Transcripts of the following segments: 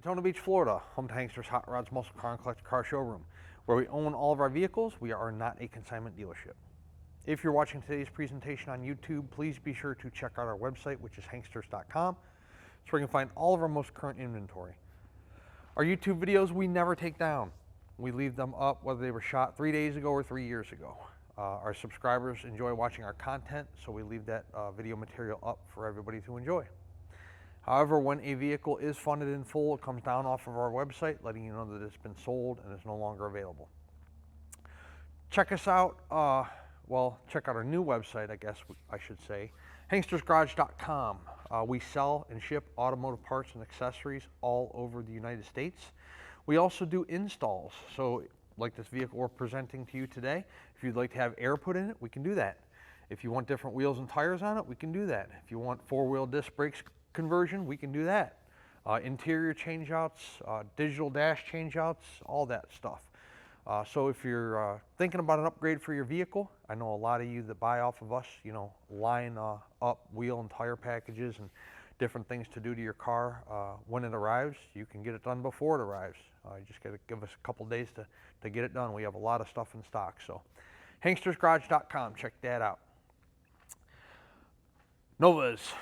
Daytona Beach, Florida, home to Hankster's Hot Rods Muscle Car and Collector Car Showroom. Where we own all of our vehicles, we are not a consignment dealership. If you're watching today's presentation on YouTube, please be sure to check out our website, which is hanksters.com, so where you can find all of our most current inventory. Our YouTube videos, we never take down. We leave them up whether they were shot 3 days ago or 3 years ago. Our subscribers enjoy watching our content, so we leave that video material up for everybody to enjoy. However, when a vehicle is funded in full, it comes down off of our website, letting you know that it's been sold and is no longer available. Check us out, check out our new website, I guess I should say, hankstersgarage.com. We sell and ship automotive parts and accessories all over the United States. We also do installs, so like this vehicle we're presenting to you today, if you'd like to have air put in it, we can do that. If you want different wheels and tires on it, we can do that. If you want four-wheel disc brakes conversion, we can do that. Interior changeouts, digital dash changeouts, all that stuff. So if you're thinking about an upgrade for your vehicle, I know a lot of you that buy off of us, you know, line up wheel and tire packages and different things to do to your car. When it arrives, you can get it done before it arrives. You just got to give us a couple days to get it done. We have a lot of stuff in stock. So hankstersgarage.com, check that out. Nova's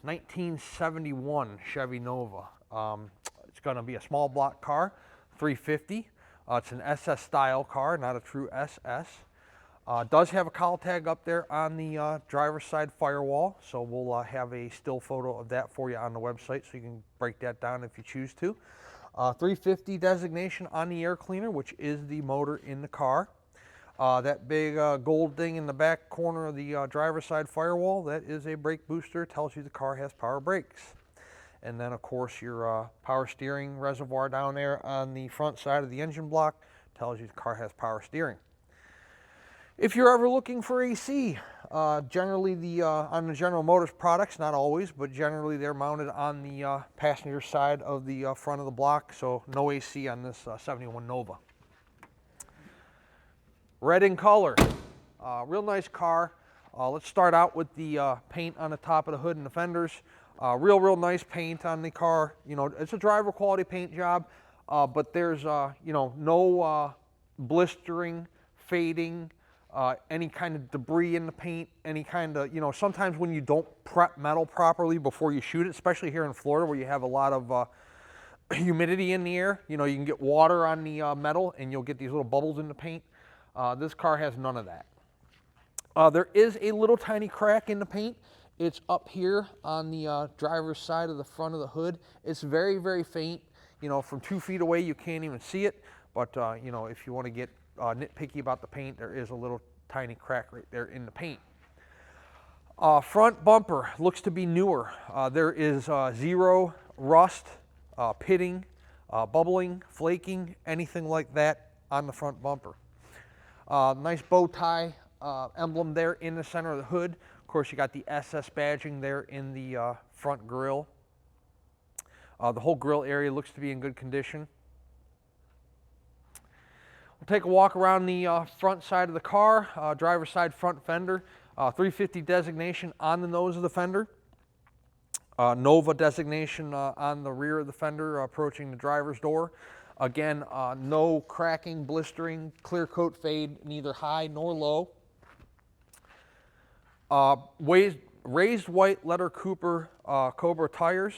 1971 Chevy Nova. It's going to be a small block car, 350. It's an SS style car, not a true SS. Does have a call tag up there on the driver's side firewall, so we'll have a still photo of that for you on the website, so you can break that down if you choose to. 350 designation on the air cleaner, which is the motor in the car. That big gold thing in the back corner of the driver's side firewall, that is a brake booster, tells you the car has power brakes. And then of course your power steering reservoir down there on the front side of the engine block tells you the car has power steering. If you're ever looking for AC, generally on the General Motors products, not always, but generally they're mounted on the passenger side of the front of the block, so no AC on this 71 Nova. Red in color, real nice car. Let's start out with the paint on the top of the hood and the fenders. Real nice paint on the car. You know, it's a driver quality paint job, but there's you know, no blistering, fading, any kind of debris in the paint, any kind of, you know, sometimes when you don't prep metal properly before you shoot it, especially here in Florida where you have a lot of humidity in the air, you know, you can get water on the metal and you'll get these little bubbles in the paint. This car has none of that. There is a little tiny crack in the paint. It's up here on the driver's side of the front of the hood. It's very faint. You know, from 2 feet away you can't even see it. But you know, if you want to get nitpicky about the paint, there is a little tiny crack right there in the paint. Front bumper looks to be newer. There is zero rust, pitting, bubbling, flaking, anything like that on the front bumper. Nice bow tie emblem there in the center of the hood. Of course, you got the SS badging there in the front grille. The whole grille area looks to be in good condition. We'll take a walk around the front side of the car. Driver's side front fender. 350 designation on the nose of the fender. Nova designation on the rear of the fender approaching the driver's door. Again, no cracking, blistering, clear coat fade, neither high nor low. Raised white letter Cooper Cobra tires.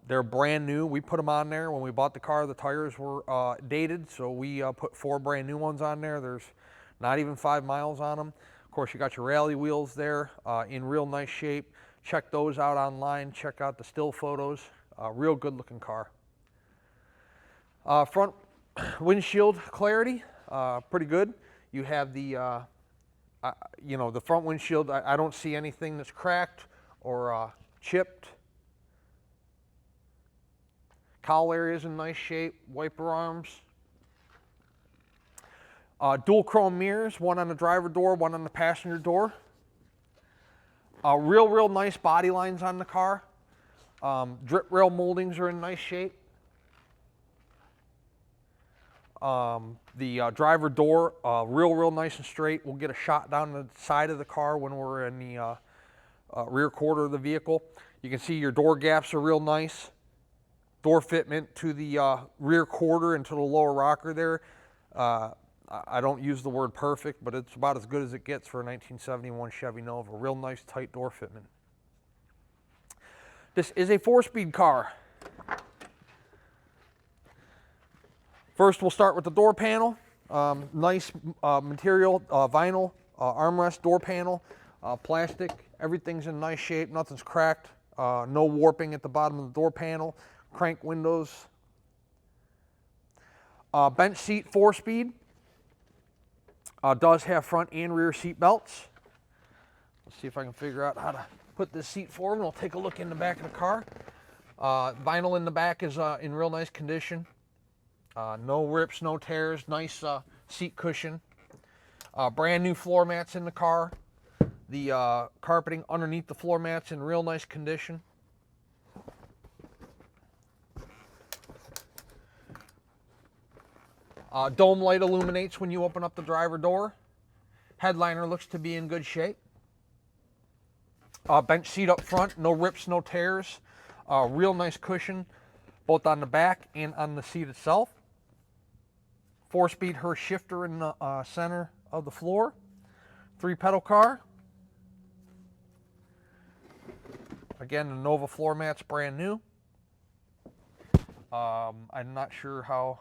They're brand new. We put them on there when we bought the car. The tires were dated, so we put 4 brand new ones on there. There's not even 5 miles on them. Of course, you got your rally wheels there in real nice shape. Check those out online. Check out the still photos. Real good looking car. Front windshield clarity, pretty good. You have the, you know, the front windshield. I don't see anything that's cracked or chipped. Cowl area is in nice shape. Wiper arms. Dual chrome mirrors, one on the driver door, one on the passenger door. Real nice body lines on the car. Drip rail moldings are in nice shape. The driver door, real nice and straight. We'll get a shot down the side of the car when we're in the rear quarter of the vehicle. You can see your door gaps are real nice. door fitment to the rear quarter and to the lower rocker there. I don't use the word perfect, but it's about as good as it gets for a 1971 Chevy Nova. Real nice tight door fitment. This is a 4-speed car. First, we'll start with the door panel. Nice material, vinyl armrest door panel, plastic. Everything's in nice shape. Nothing's cracked. No warping at the bottom of the door panel. Crank windows. Bench seat, 4-speed. Does have front and rear seat belts. Let's see if I can figure out how to put this seat forward. We'll take a look in the back of the car. Vinyl in the back is in real nice condition. No rips, no tears. Nice seat cushion. Brand new floor mats in the car. The carpeting underneath the floor mats in real nice condition. Dome light illuminates when you open up the driver door. Headliner looks to be in good shape. Bench seat up front, no rips, no tears. Real nice cushion, both on the back and on the seat itself. 4-speed Hurst shifter in the center of the floor. 3-pedal car. Again, the Nova floor mats brand new. I'm not sure how,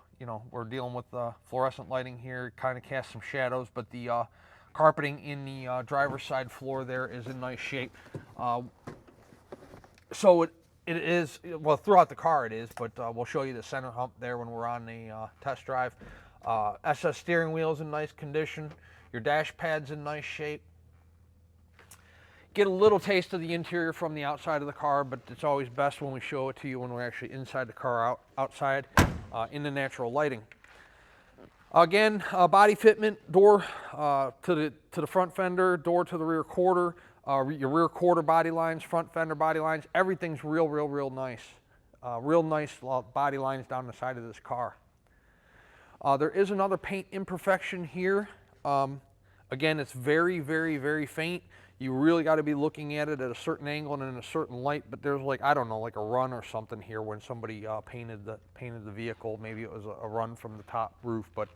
we're dealing with fluorescent lighting here. It kind of casts some shadows, but the carpeting in the driver's side floor there is in nice shape. So it is, well, throughout the car it is, but we'll show you the center hump there when we're on the test drive. SS steering wheel is in nice condition. Your dash pad's in nice shape. Get a little taste of the interior from the outside of the car, but it's always best when we show it to you when we're actually inside the car, outside in the natural lighting. Again, body fitment, door to the front fender, door to the rear quarter, your rear quarter body lines, front fender body lines. Everything's real nice. Real nice body lines down the side of this car. There is another paint imperfection here. Again, it's very faint. You really got to be looking at it at a certain angle and in a certain light, but there's like, I don't know, like a run or something here when somebody painted the vehicle. Maybe it was a run from the top roof, but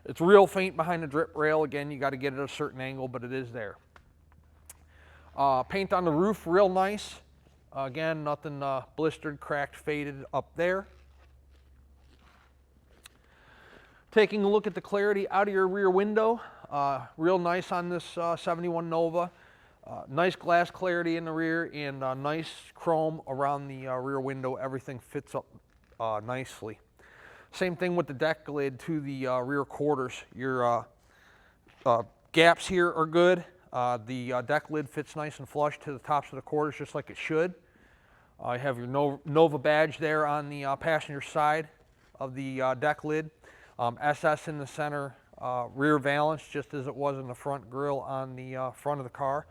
it's real faint behind the drip rail. Again, you got to get it at a certain angle, but it is there. Paint on the roof, real nice. Again, nothing blistered, cracked, faded up there. Taking a look at the clarity out of your rear window, real nice on this 71 Nova. Nice glass clarity in the rear and nice chrome around the rear window. Everything fits up nicely. Same thing with the deck lid to the rear quarters. Your gaps here are good. The deck lid fits nice and flush to the tops of the quarters just like it should. You have your Nova badge there on the passenger side of the deck lid. SS in the center, rear valance just as it was in the front grille on the front of the car.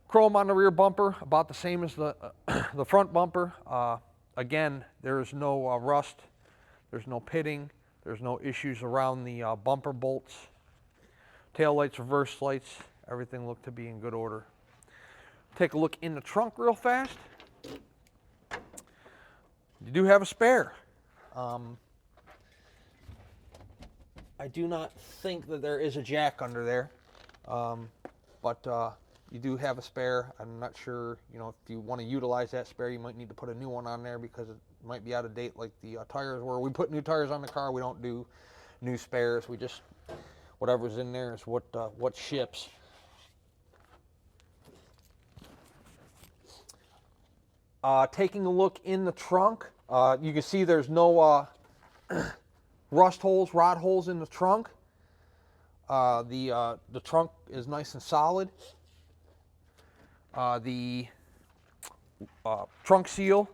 Chrome on the rear bumper, about the same as the front bumper. Again, there's no rust, there's no pitting, there's no issues around the bumper bolts. Tail lights, reverse lights, everything looked to be in good order. Take a look in the trunk real fast. You do have a spare. I do not think that there is a jack under there, but you do have a spare. I'm not sure, if you want to utilize that spare, you might need to put a new one on there because it might be out of date like the tires were. We put new tires on the car. We don't do new spares. We just, whatever's in there is what ships. Taking a look in the trunk, you can see there's no rust holes, rod holes in the trunk. The trunk is nice and solid. The trunk seal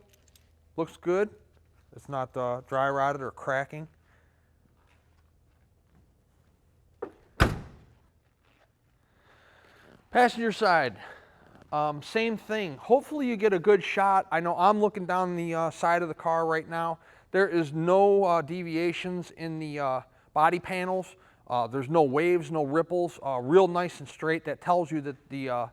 looks good. It's not dry rotted or cracking. Passenger side, same thing. Hopefully you get a good shot. I know I'm looking down the side of the car right now. There is no deviations in the body panels. There's no waves, no ripples. Real nice and straight. That tells you that the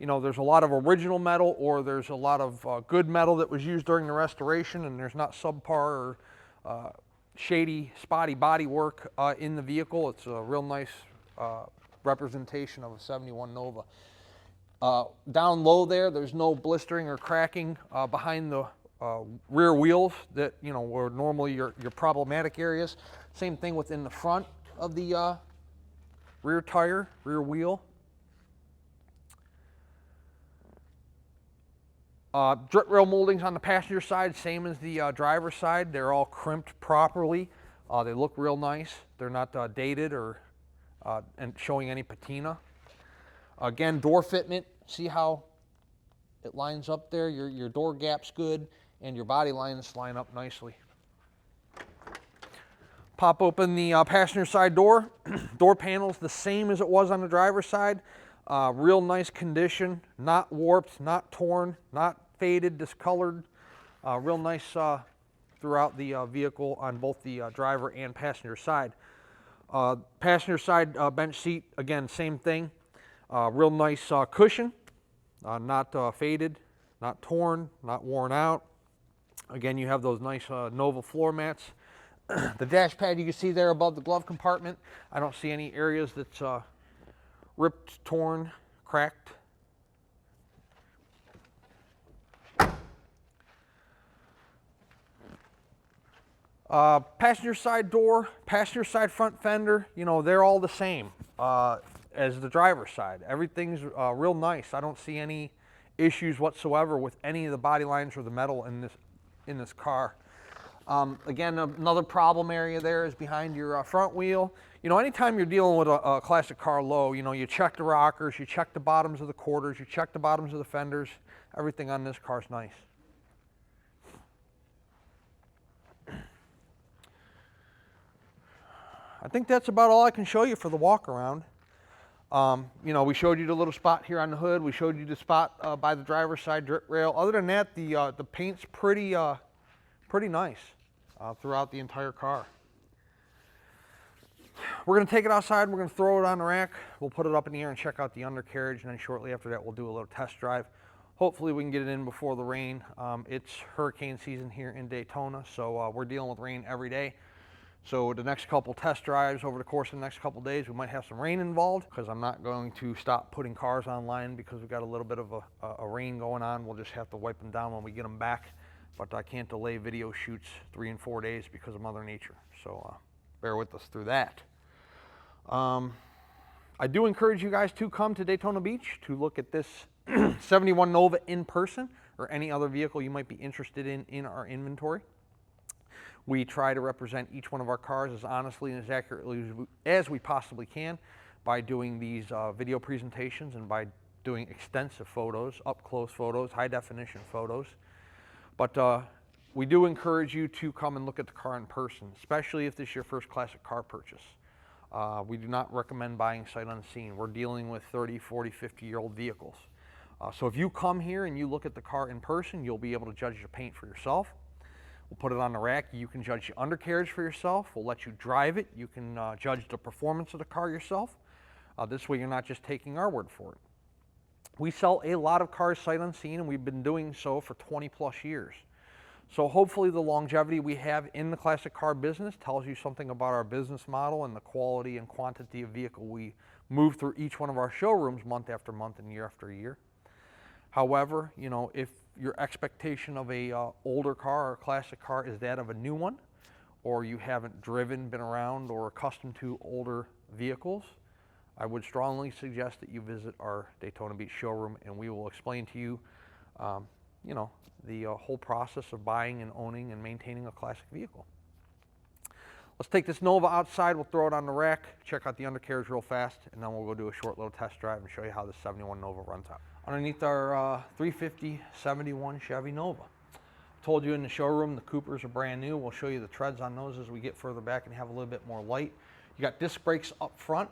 you know, there's a lot of original metal, or there's a lot of good metal that was used during the restoration, and there's not subpar or shady, spotty body work in the vehicle. It's a real nice representation of a 71 Nova. Down low there's no blistering or cracking behind the rear wheels that, you know, were normally your problematic areas. Same thing within the front of the rear tire, rear wheel. Drip rail moldings on the passenger side, same as the driver's side. They're all crimped properly. They look real nice. They're not dated or and showing any patina. Again, door fitment. See how it lines up there? Your door gap's good, and your body lines line up nicely. Pop open the passenger side door. Door panel's the same as it was on the driver's side. Real nice condition, not warped, not torn, not faded, discolored. Real nice throughout the vehicle on both the driver and passenger side. Passenger side bench seat, again, same thing. Real nice cushion, not faded, not torn, not worn out. Again, you have those nice Nova floor mats. The dash pad you can see there above the glove compartment. I don't see any areas that's ripped, torn, cracked. Passenger side door, passenger side front fender, you know, they're all the same as the driver's side. Everything's real nice. I don't see any issues whatsoever with any of the body lines or the metal in this car. Again, another problem area there is behind your front wheel. You know, anytime you're dealing with a classic car low, you know, you check the rockers, you check the bottoms of the quarters, you check the bottoms of the fenders. Everything on this car is nice. I think that's about all I can show you for the walk around. You know, we showed you the little spot here on the hood. We showed you the spot by the driver's side drip rail. Other than that, the paint's pretty nice throughout the entire car. We're going to take it outside. We're going to throw it on the rack. We'll put it up in the air and check out the undercarriage, and then shortly after that, we'll do a little test drive. Hopefully, we can get it in before the rain. It's hurricane season here in Daytona, so we're dealing with rain every day. So the next couple test drives over the course of the next couple days, we might have some rain involved, because I'm not going to stop putting cars online because we've got a little bit of a rain going on. We'll just have to wipe them down when we get them back. But I can't delay video shoots 3 and 4 days because of Mother Nature. So bear with us through that. I do encourage you guys to come to Daytona Beach to look at this 71 Nova in person, or any other vehicle you might be interested in our inventory. We try to represent each one of our cars as honestly and as accurately as we possibly can by doing these video presentations and by doing extensive photos, up-close photos, high-definition photos. But we do encourage you to come and look at the car in person, especially if this is your first classic car purchase. We do not recommend buying sight unseen. We're dealing with 30, 40, 50-year-old vehicles. So if you come here and you look at the car in person, you'll be able to judge the paint for yourself. We'll put it on the rack. You can judge the undercarriage for yourself. We'll let you drive it. You can judge the performance of the car yourself. This way you're not just taking our word for it. We sell a lot of cars sight unseen, and we've been doing so for 20 plus years. So hopefully the longevity we have in the classic car business tells you something about our business model and the quality and quantity of vehicle we move through each one of our showrooms month after month and year after year. However, you know, if your expectation of a older car or a classic car is that of a new one, or you haven't driven, been around, or accustomed to older vehicles, I would strongly suggest that you visit our Daytona Beach showroom, and we will explain to you, you know, the whole process of buying and owning and maintaining a classic vehicle. Let's take this Nova outside. We'll throw it on the rack, check out the undercarriage real fast, and then we'll go do a short little test drive and show you how this 71 Nova runs out. Underneath our 350 71 Chevy Nova. Told you in the showroom the Coopers are brand new. We'll show you the treads on those as we get further back and have a little bit more light. You got disc brakes up front.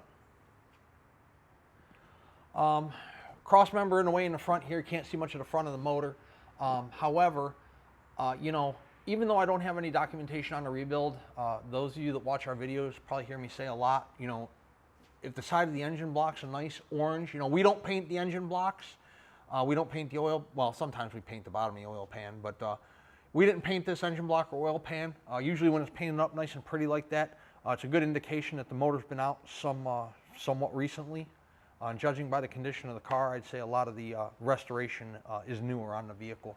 Cross member in the way in the front here. Can't see much of the front of the motor. However, you know, even though I don't have any documentation on the rebuild, those of you that watch our videos probably hear me say a lot, you know, if the side of the engine blocks are nice orange, you know, we don't paint the engine blocks. We don't paint the oil, well, sometimes we paint the bottom of the oil pan, but we didn't paint this engine block or oil pan. Usually when it's painted up nice and pretty like that, it's a good indication that the motor's been out somewhat recently. Judging by the condition of the car, I'd say a lot of the restoration is newer on the vehicle.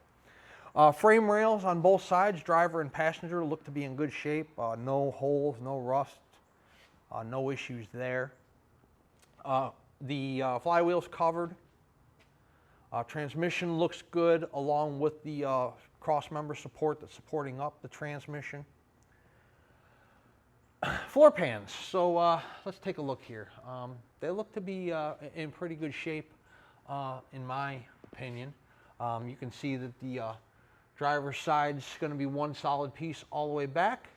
Frame rails on both sides, driver and passenger, look to be in good shape. No holes, no rust, no issues there. The flywheel's covered. Transmission looks good along with the cross member support that's supporting up the transmission. Floor pans, so let's take a look here. They look to be in pretty good shape in my opinion. You can see that the driver's side's going to be one solid piece all the way back.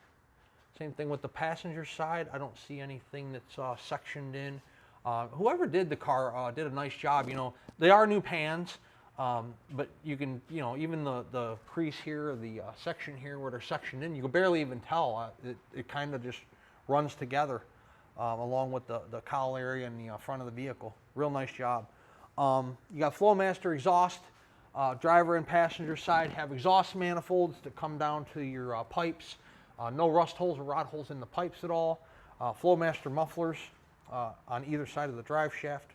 Same thing with the passenger side. I don't see anything that's sectioned in. Whoever did the car did a nice job. You know, they are new pans, but you can, you know, even the crease here, or the section here where they're sectioned in, you can barely even tell. It kind of just runs together along with the cowl area and the front of the vehicle. Real nice job. You got Flowmaster exhaust. Driver and passenger side have exhaust manifolds that come down to your pipes. No rust holes or rod holes in the pipes at all. Flowmaster mufflers on either side of the drive shaft.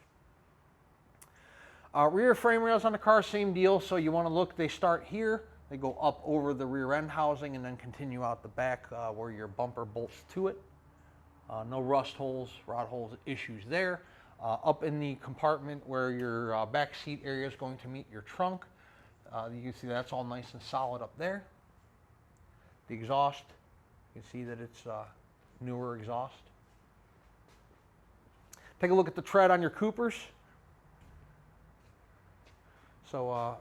Rear frame rails on the car, same deal. So you want to look, they start here, they go up over the rear end housing and then continue out the back where your bumper bolts to it. No rust holes, rod holes issues there. Up in the compartment where your back seat area is going to meet your trunk. You can see that's all nice and solid up there. The exhaust, you can see that it's newer exhaust. Take a look at the tread on your Coopers. So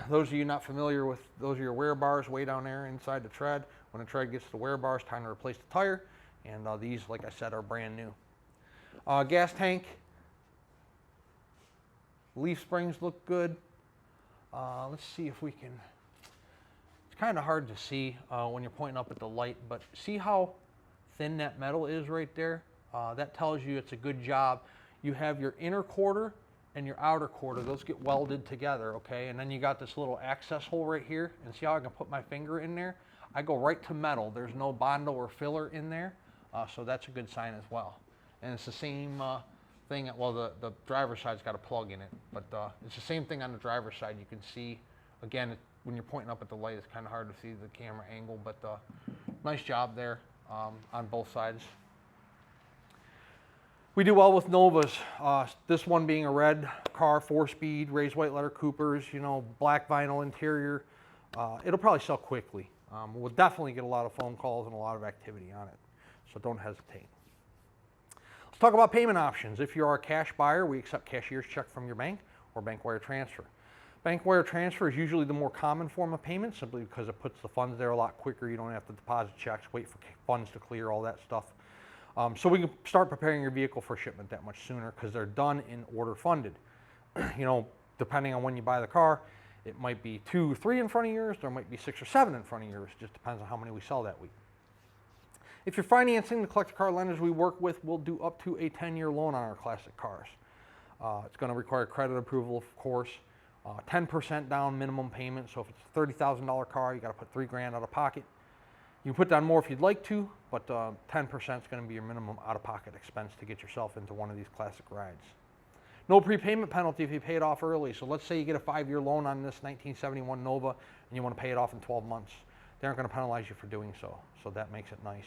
those of you not familiar with, those are your wear bars way down there inside the tread. When the tread gets to the wear bars, time to replace the tire. And these, like I said, are brand new. Gas tank, leaf springs look good. Let's see if we can, it's kind of hard to see when you're pointing up at the light, but see how thin that metal is right there? That tells you it's a good job. You have your inner quarter and your outer quarter, those get welded together, okay? And then you got this little access hole right here, and see how I can put my finger in there? I go right to metal. There's no Bondo or filler in there, so that's a good sign as well. And it's the same thing, well, the driver's side's got a plug in it, but it's the same thing on the driver's side. You can see, again, when you're pointing up at the light, it's kind of hard to see the camera angle, but nice job there on both sides. We do well with Novas. This one being a red car, 4-speed, raised white letter Coopers, you know, black vinyl interior. It'll probably sell quickly. We'll definitely get a lot of phone calls and a lot of activity on it, so don't hesitate. Let's talk about payment options. If you are a cash buyer, we accept cashier's check from your bank or bank wire transfer. Bank wire transfer is usually the more common form of payment simply because it puts the funds there a lot quicker. You don't have to deposit checks, wait for funds to clear, all that stuff. So we can start preparing your vehicle for shipment that much sooner because they're done in order funded. You know, depending on when you buy the car, it might be 2 or 3 in front of yours, there might be 6 or 7 in front of yours, just depends on how many we sell that week. If you're financing, the collector car lenders we work with will do up to a 10-year loan on our classic cars. It's going to require credit approval, of course. 10% down minimum payment, so if it's a $30,000 car, you got to put $3,000 out of pocket. You can put down more if you'd like to, but 10% is going to be your minimum out-of-pocket expense to get yourself into one of these classic rides. No prepayment penalty if you pay it off early. So let's say you get a 5-year loan on this 1971 Nova and you want to pay it off in 12 months. They aren't going to penalize you for doing so, so that makes it nice.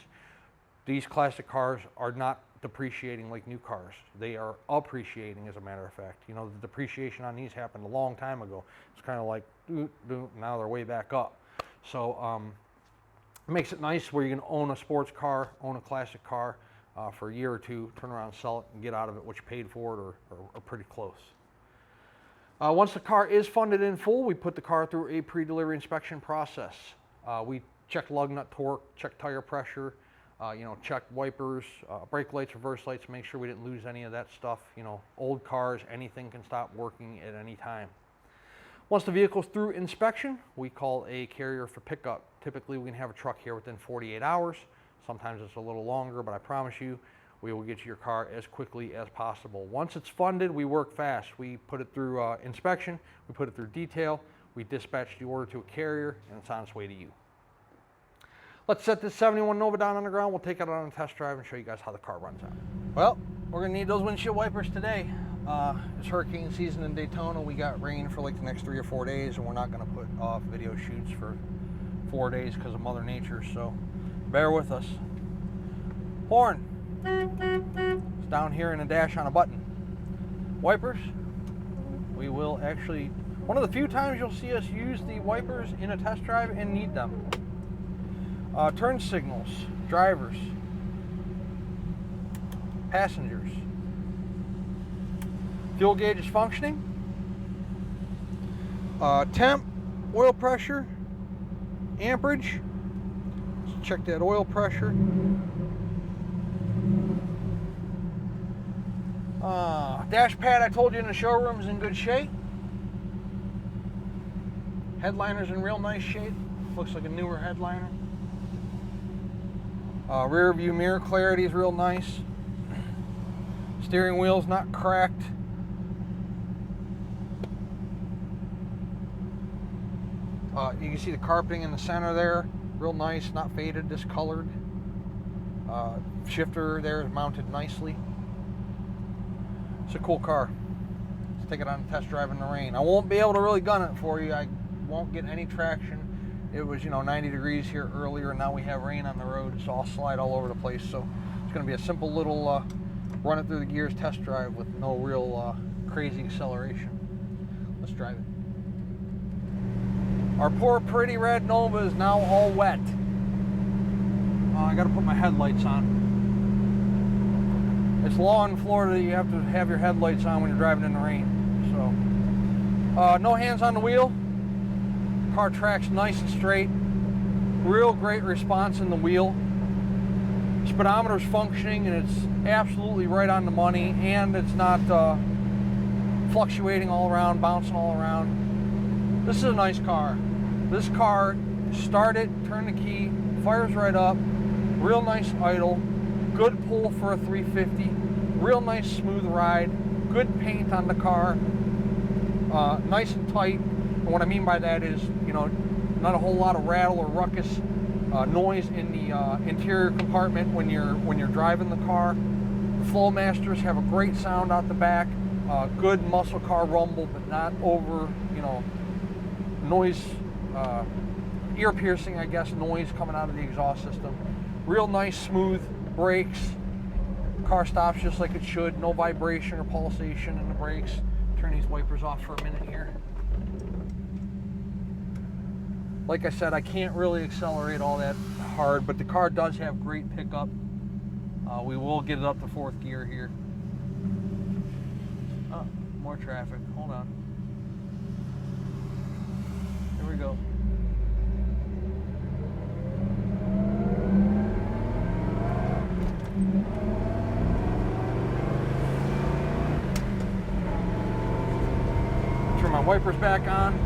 These classic cars are not depreciating like new cars. They are appreciating, as a matter of fact. You know, the depreciation on these happened a long time ago. It's kind of like, now they're way back up. So it makes it nice where you can own a sports car, own a classic car for a year or two, turn around, sell it, and get out of it what you paid for it or pretty close. Once the car is funded in full, we put the car through a pre-delivery inspection process. We check lug nut torque, check tire pressure, you know, check wipers, brake lights, reverse lights, make sure we didn't lose any of that stuff. You know, old cars, anything can stop working at any time. Once the vehicle's through inspection, we call a carrier for pickup. Typically, we can have a truck here within 48 hours. Sometimes it's a little longer, but I promise you, we will get you your car as quickly as possible. Once it's funded, we work fast. We put it through inspection, we put it through detail, we dispatch the order to a carrier, and it's on its way to you. Let's set this 71 Nova down on the ground. We'll take it on a test drive and show you guys how the car runs out. Well, we're gonna need those windshield wipers today. It's hurricane season in Daytona. We got rain for like the next 3 or 4 days, and we're not gonna put off video shoots for 4 days because of Mother Nature, so bear with us. Horn. It's down here in a dash on a button. Wipers. We will actually, one of the few times you'll see us use the wipers in a test drive and need them. Turn signals, drivers, passengers. Fuel gauge is functioning. Temp, oil pressure, amperage. Let's check that oil pressure. Dash pad, I told you in the showroom, is in good shape. Headliner's in real nice shape. Looks like a newer headliner. Rear view mirror clarity is real nice. Steering wheel's not cracked. You can see the carpeting in the center there, real nice, not faded, discolored. Shifter there is mounted nicely. It's a cool car. Let's take it on a test drive in the rain. I won't be able to really gun it for you. I won't get any traction. It was, 90 degrees here earlier, and now we have rain on the road, so I'll slide all over the place. So it's going to be a simple little run it through the gears test drive with no real crazy acceleration. Let's drive it. Our poor pretty red Nova is now all wet. I got to put my headlights on. It's law in Florida that you have to have your headlights on when you're driving in the rain. So, no hands on the wheel. Car tracks nice and straight. Real great response in the wheel. Speedometer's functioning and it's absolutely right on the money, and it's not fluctuating all around, bouncing all around. This is a nice car. This car, start it, turn the key, fires right up, real nice idle. Good pull for a 350, real nice smooth ride, good paint on the car, nice and tight. And what I mean by that is, not a whole lot of rattle or ruckus noise in the interior compartment when you're driving the car. The Flowmasters have a great sound out the back, good muscle car rumble, but not over, noise, ear piercing, I guess, noise coming out of the exhaust system. Real nice smooth brakes. Car stops just like it should. No vibration or pulsation in the brakes. Turn these wipers off for a minute here. Like I said, I can't really accelerate all that hard, but the car does have great pickup. We will get it up to 4th gear here. Oh, more traffic. Hold on. Here we go. Turn my wipers back on.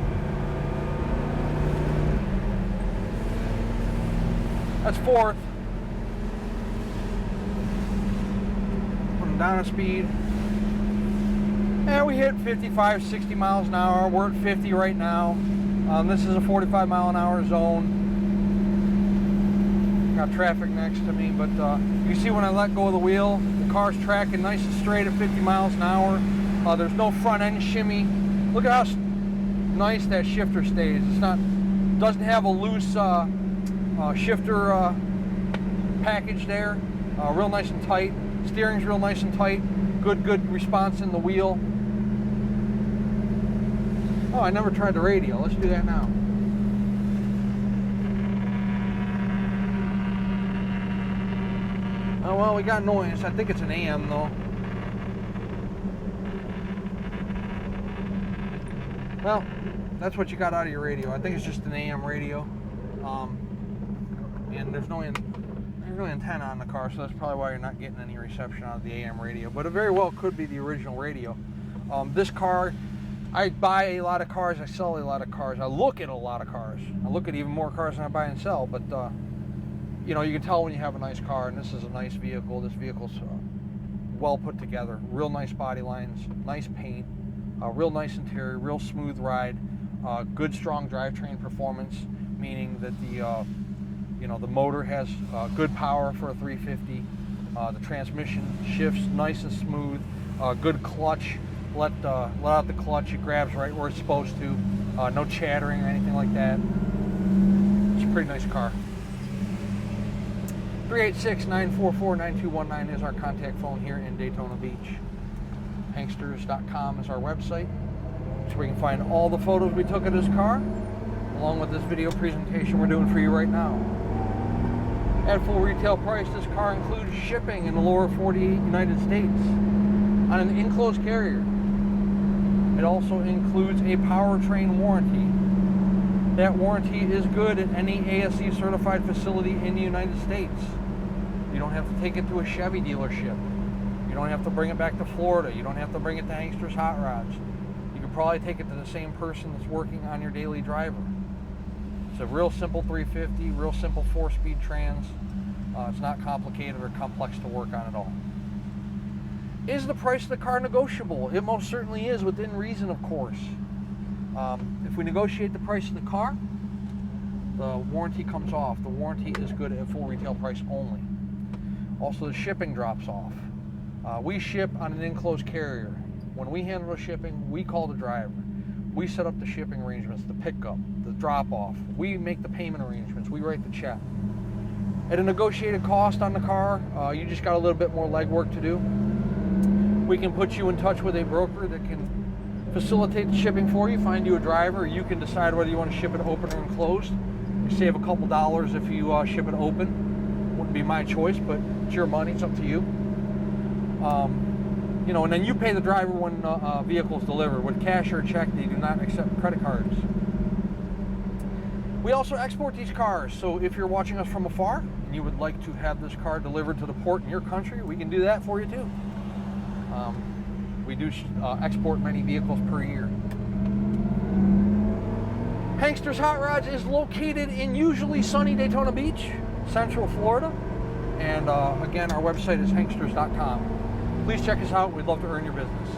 That's 4th. Put them down at speed. And we hit 55, 60 miles an hour. We're at 50 right now. This is a 45 mile an hour zone. Got traffic next to me, but you see when I let go of the wheel, the car's tracking nice and straight at 50 miles an hour. There's no front end shimmy. Look at how nice that shifter stays. It's not, doesn't have a loose shifter package there. Real nice and tight. Steering's real nice and tight. Good response in the wheel. Oh, I never tried the radio. Let's do that now. Oh, well, we got noise. I think it's an AM though. Well, that's what you got out of your radio. I think it's just an AM radio. And there's no antenna on the car, so that's probably why you're not getting any reception out of the AM radio. But it very well could be the original radio. This car, I buy a lot of cars, I sell a lot of cars, I look at a lot of cars. I look at even more cars than I buy and sell, but you can tell when you have a nice car, and this is a nice vehicle. This vehicle's well put together. Real nice body lines, nice paint, real nice interior, real smooth ride, good strong drivetrain performance, meaning that the motor has good power for a 350. The transmission shifts nice and smooth. Good clutch. Let out the clutch. It grabs right where it's supposed to. No chattering or anything like that. It's a pretty nice car. 386-944-9219 is our contact phone here in Daytona Beach. Hanksters.com is our website. So we can find all the photos we took of this car, along with this video presentation we're doing for you right now. At full retail price, this car includes shipping in the lower 48 United States on an enclosed carrier. It also includes a powertrain warranty. That warranty is good at any ASE certified facility in the United States. You don't have to take it to a Chevy dealership. You don't have to bring it back to Florida. You don't have to bring it to Hanksters Hot Rods. You can probably take it to the same person that's working on your daily driver. It's a real simple 350, real simple 4-speed trans. It's not complicated or complex to work on at all. Is the price of the car negotiable? It most certainly is, within reason, of course. If we negotiate the price of the car, the warranty comes off. The warranty is good at full retail price only. Also, the shipping drops off. We ship on an enclosed carrier. When we handle the shipping, we call the driver. We set up the shipping arrangements, the pickup, the drop-off. We make the payment arrangements. We write the check. At a negotiated cost on the car, you just got a little bit more legwork to do. We can put you in touch with a broker that can facilitate the shipping for you, find you a driver. You can decide whether you want to ship it open or enclosed. You save a couple dollars if you ship it open. Wouldn't be my choice, but it's your money. It's up to you. And then you pay the driver when vehicle is delivered. With cash or check, they do not accept credit cards. We also export these cars, so if you're watching us from afar and you would like to have this car delivered to the port in your country, we can do that for you too. We do export many vehicles per year. Hanksters Hot Rods is located in usually sunny Daytona Beach, Central Florida. And again, our website is hanksters.com. Please check us out. We'd love to earn your business.